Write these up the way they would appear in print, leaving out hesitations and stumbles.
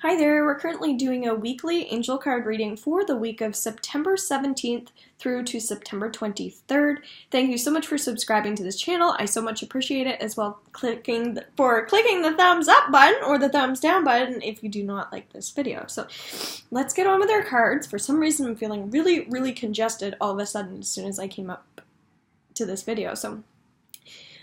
Hi there, we're currently doing a weekly angel card reading for the week of September 17th through to September 23rd. Thank you so much for subscribing to this channel. I so much appreciate it, as well clicking the thumbs up button or the thumbs down button if you do not like this video. So let's get on with our cards. For some reason, I'm feeling really congested all of a sudden as soon as I came up to this video. So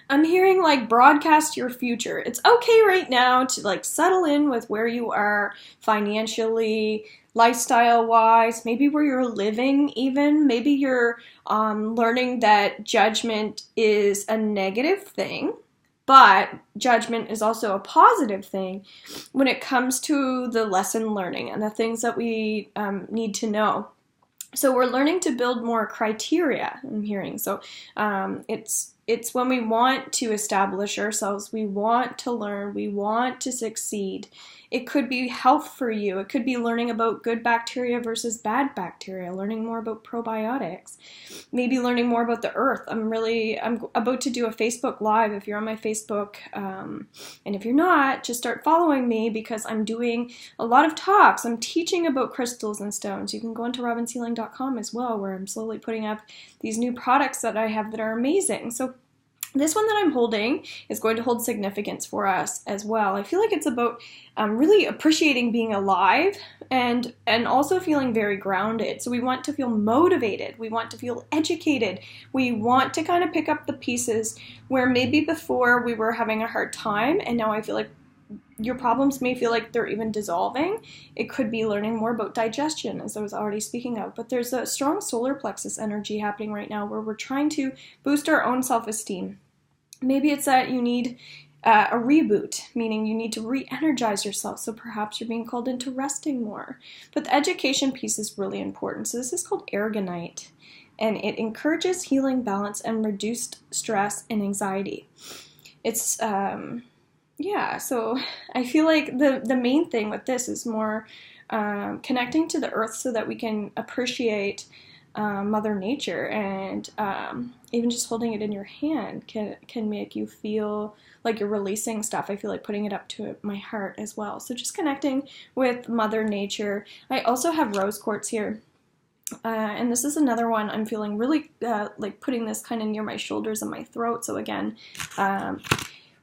I'm hearing like broadcast your future. It's okay right now to like settle in with where you are financially, lifestyle wise, maybe where you're living even. Maybe you're learning that judgment is a negative thing, but judgment is also a positive thing when it comes to the lesson learning and the things that we need to know. So we're learning to build more criteria, I'm hearing. So it's when we want to establish ourselves, we want to learn, we want to succeed. It could be health for you. It could be learning about good bacteria versus bad bacteria, learning more about probiotics, maybe learning more about the earth. I'm about to do a Facebook Live if you're on my Facebook. And if you're not, just start following me because I'm doing a lot of talks. I'm teaching about crystals and stones. You can go into robinshealing.com as well, where I'm slowly putting up these new products that I have that are amazing. So this one that I'm holding is going to hold significance for us as well. I feel like it's about really appreciating being alive and also feeling very grounded. So we want to feel motivated. We want to feel educated. We want to kind of pick up the pieces where maybe before we were having a hard time, and now I feel like your problems may feel like they're even dissolving. It could be learning more about digestion, as I was already speaking of. But there's a strong solar plexus energy happening right now where we're trying to boost our own self-esteem. Maybe it's that you need a reboot, meaning you need to re-energize yourself. So perhaps you're being called into resting more. But the education piece is really important. So this is called Aragonite, and it encourages healing, balance, and reduced stress and anxiety. It's yeah, so I feel like the main thing with this is more connecting to the earth so that we can appreciate Mother Nature, and even just holding it in your hand can make you feel like you're releasing stuff. I feel like putting it up to my heart as well. So just connecting with Mother Nature. I also have rose quartz here. And this is another one I'm feeling really like putting this kind of near my shoulders and my throat. So again,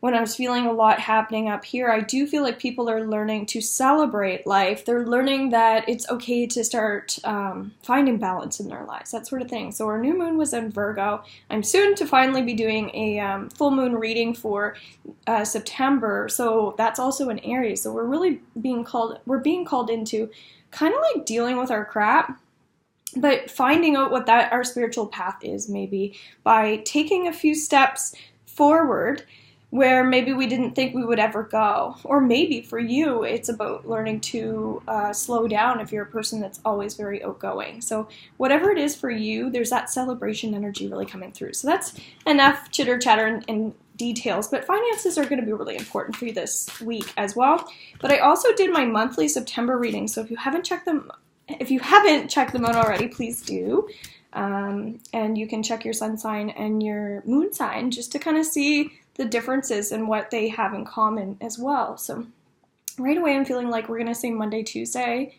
when I was feeling a lot happening up here, I do feel like people are learning to celebrate life. They're learning that it's okay to start finding balance in their lives, that sort of thing. So our new moon was in Virgo. I'm soon to finally be doing a full moon reading for September. So that's also in Aries. So we're really being called into kind of like dealing with our crap, but finding out what our spiritual path is, maybe by taking a few steps forward where maybe we didn't think we would ever go. Or maybe for you, it's about learning to slow down if you're a person that's always very outgoing. So whatever it is for you, there's that celebration energy really coming through. So that's enough chitter chatter and details, but finances are going to be really important for you this week as well. But I also did my monthly September reading, so if you haven't checked them out already, please do. And you can check your sun sign and your moon sign just to kind of see the differences and what they have in common as well. So right away I'm feeling like we're going to say Monday, Tuesday,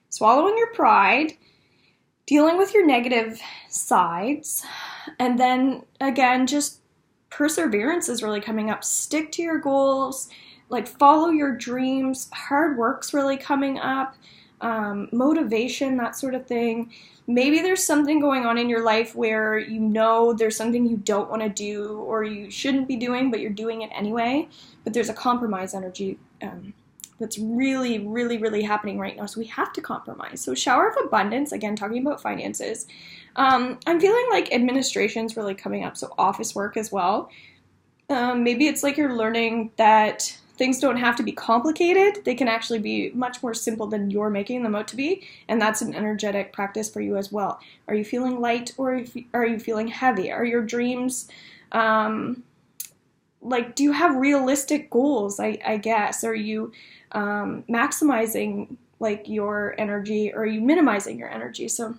swallowing your pride, dealing with your negative sides, and then again, just perseverance is really coming up. Stick to your goals, like follow your dreams. Hard work's really coming up. Motivation, that sort of thing. Maybe there's something going on in your life where you know there's something you don't want to do or you shouldn't be doing, but you're doing it anyway. But there's a compromise energy that's really happening right now. So we have to compromise. So shower of abundance, again, talking about finances. I'm feeling like administration's really coming up. So office work as well. Maybe it's like you're learning that things don't have to be complicated. They can actually be much more simple than you're making them out to be, and that's an energetic practice for you as well. Are you feeling light or are you feeling heavy? Are your dreams, like, do you have realistic goals, I guess? Are you maximizing, like, your energy, or are you minimizing your energy? So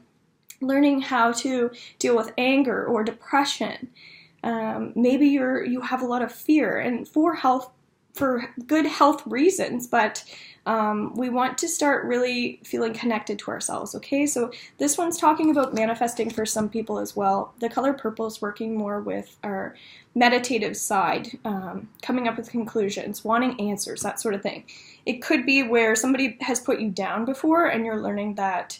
learning how to deal with anger or depression. Maybe you have a lot of fear, and for health for good health reasons, but we want to start really feeling connected to ourselves, okay? So this one's talking about manifesting for some people as well. The color purple is working more with our meditative side, coming up with conclusions, wanting answers, that sort of thing. It could be where somebody has put you down before and you're learning that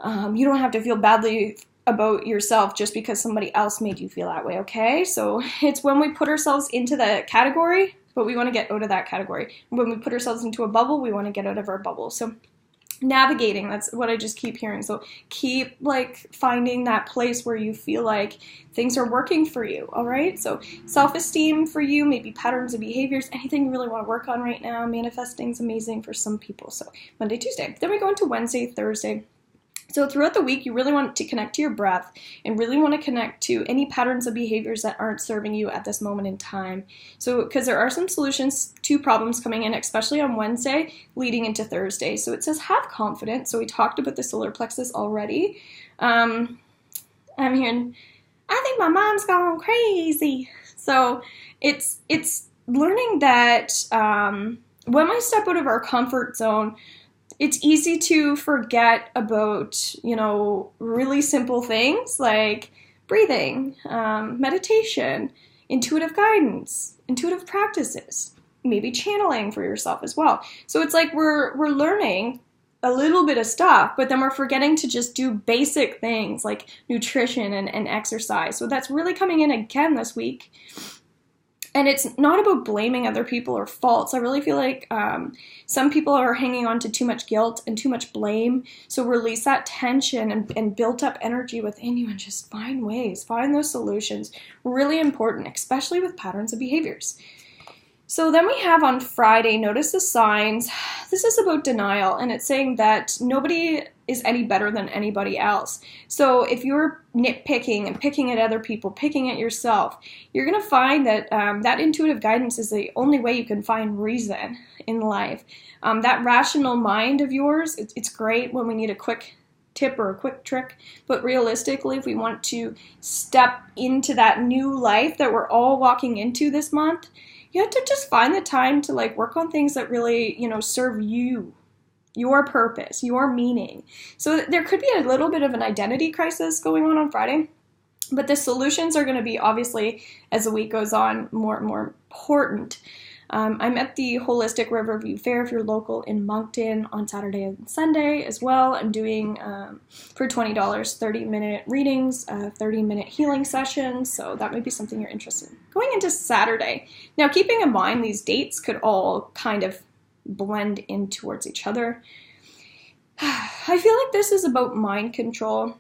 you don't have to feel badly about yourself just because somebody else made you feel that way, okay? So it's when we put ourselves into the category, but we want to get out of that category. When we put ourselves into a bubble, we want to get out of our bubble. So navigating, that's what I just keep hearing. So keep like finding that place where you feel like things are working for you, all right? So self-esteem for you, maybe patterns of behaviors, anything you really want to work on right now. Manifesting is amazing for some people. So Monday, Tuesday. Then we go into Wednesday, Thursday. So throughout the week, you really want to connect to your breath and really want to connect to any patterns of behaviors that aren't serving you at this moment in time. So because there are some solutions to problems coming in, especially on Wednesday leading into Thursday. So it says have confidence. So we talked about the solar plexus already. I'm hearing, I think my mom's gone crazy. So it's learning that when we step out of our comfort zone, it's easy to forget about, really simple things like breathing, meditation, intuitive guidance, intuitive practices, maybe channeling for yourself as well. So it's like we're learning a little bit of stuff, but then we're forgetting to just do basic things like nutrition and exercise. So that's really coming in again this week. And it's not about blaming other people or faults. I really feel like some people are hanging on to too much guilt and too much blame. So release that tension and built up energy within you and just find ways, find those solutions. Really important, especially with patterns of behaviors. So then we have on Friday, notice the signs. This is about denial, and it's saying that nobody is any better than anybody else. So if you're nitpicking and picking at other people, picking at yourself, you're going to find that that intuitive guidance is the only way you can find reason in life. That rational mind of yours, it's great when we need a quick tip or a quick trick, but realistically, if we want to step into that new life that we're all walking into this month, you have to just find the time to work on things that really, serve you, your purpose, your meaning. So there could be a little bit of an identity crisis going on Friday, but the solutions are going to be obviously, as the week goes on, more and more important. I'm at the Holistic Riverview Fair if you're local in Moncton on Saturday and Sunday as well. I'm doing, for $20, 30-minute readings, 30-minute healing sessions, so that might be something you're interested in. Going into Saturday. Now, keeping in mind these dates could all kind of blend in towards each other. I feel like this is about mind control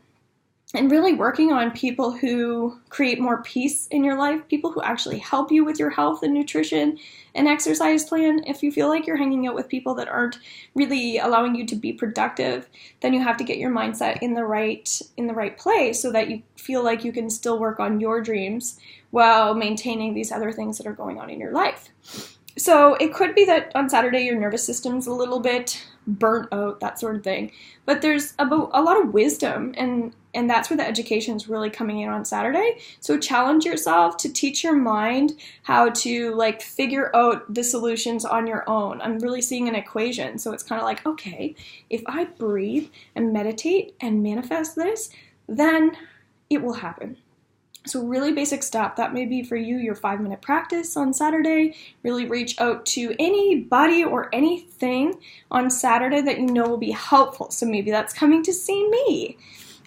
and really working on people who create more peace in your life, people who actually help you with your health and nutrition and exercise plan. If you feel like you're hanging out with people that aren't really allowing you to be productive, then you have to get your mindset in the right place so that you feel like you can still work on your dreams while maintaining these other things that are going on in your life. So it could be that on Saturday your nervous system's a little bit burnt out, that sort of thing. But there's a lot of wisdom, and that's where the education is really coming in on Saturday. So challenge yourself to teach your mind how to figure out the solutions on your own. I'm really seeing an equation. So it's kind of like, okay, if I breathe and meditate and manifest this, then it will happen. So really basic stuff. That may be for you your 5-minute practice on Saturday. Really reach out to anybody or anything on Saturday that you know will be helpful. So maybe that's coming to see me.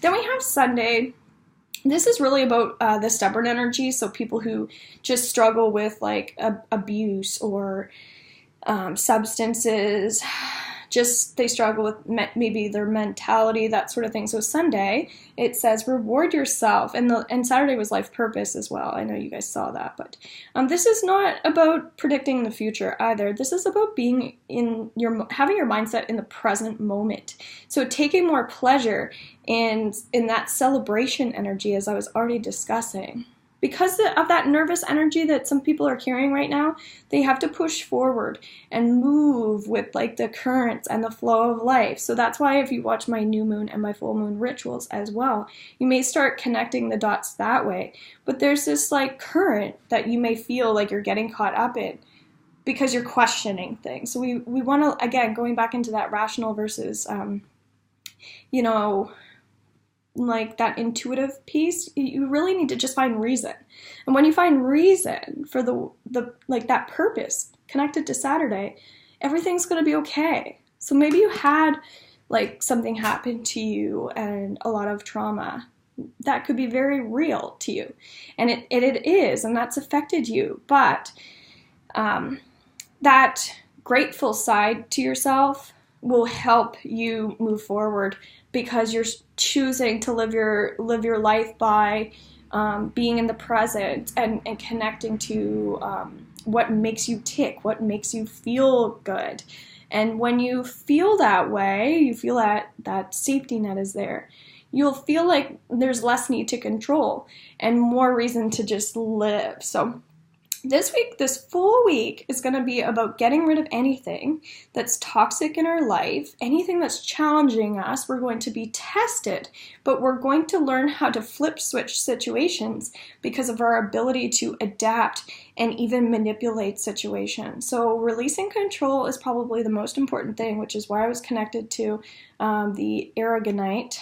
Then we have Sunday. This is really about the stubborn energy. So people who just struggle with abuse or substances, just they struggle with maybe their mentality, that sort of thing. So Sunday, it says reward yourself, and Saturday was life purpose as well. I know you guys saw that, but this is not about predicting the future either. This is about being having your mindset in the present moment. So taking more pleasure in that celebration energy, as I was already discussing. Because of that nervous energy that some people are carrying right now, they have to push forward and move with the currents and the flow of life. So that's why if you watch my new moon and my full moon rituals as well, you may start connecting the dots that way. But there's this current that you may feel like you're getting caught up in. because you're questioning things. So we want to, again, going back into that rational versus, like that intuitive piece, you really need to just find reason. And when you find reason for the like that purpose connected to Saturday, everything's going to be okay. So maybe you had like something happen to you and a lot of trauma that could be very real to you, and it is, and that's affected you. But that grateful side to yourself will help you move forward, because you're choosing to live your life by being in the present and connecting to what makes you tick, what makes you feel good. And when you feel that way, you feel that safety net is there, you'll feel like there's less need to control and more reason to just live. So this week, this full week, is going to be about getting rid of anything that's toxic in our life, anything that's challenging us. We're going to be tested, but we're going to learn how to flip switch situations because of our ability to adapt and even manipulate situations. So releasing control is probably the most important thing, which is why I was connected to the aragonite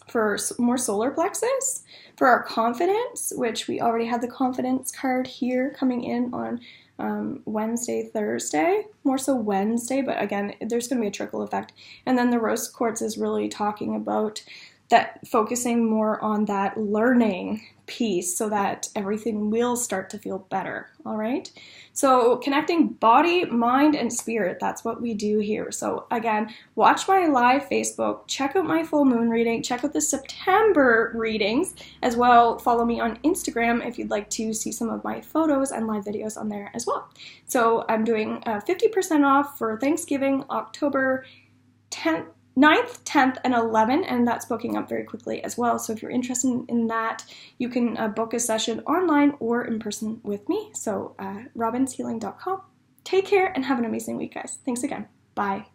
for more solar plexus, for our confidence, which we already had the confidence card here coming in on Wednesday, Thursday, more so Wednesday, but again, there's going to be a trickle effect. And then the rose quartz is really talking about that, focusing more on that learning piece so that everything will start to feel better. All right. So connecting body, mind, and spirit, that's what we do here. So again, watch my live Facebook, check out my full moon reading, check out the September readings as well. Follow me on Instagram if you'd like to see some of my photos and live videos on there as well. So I'm doing 50% off for Thanksgiving, October 9th, 10th, and 11th, and that's booking up very quickly as well. So if you're interested in that, you can book a session online or in person with me. So robinshealing.com. Take care and have an amazing week, guys. Thanks again. Bye.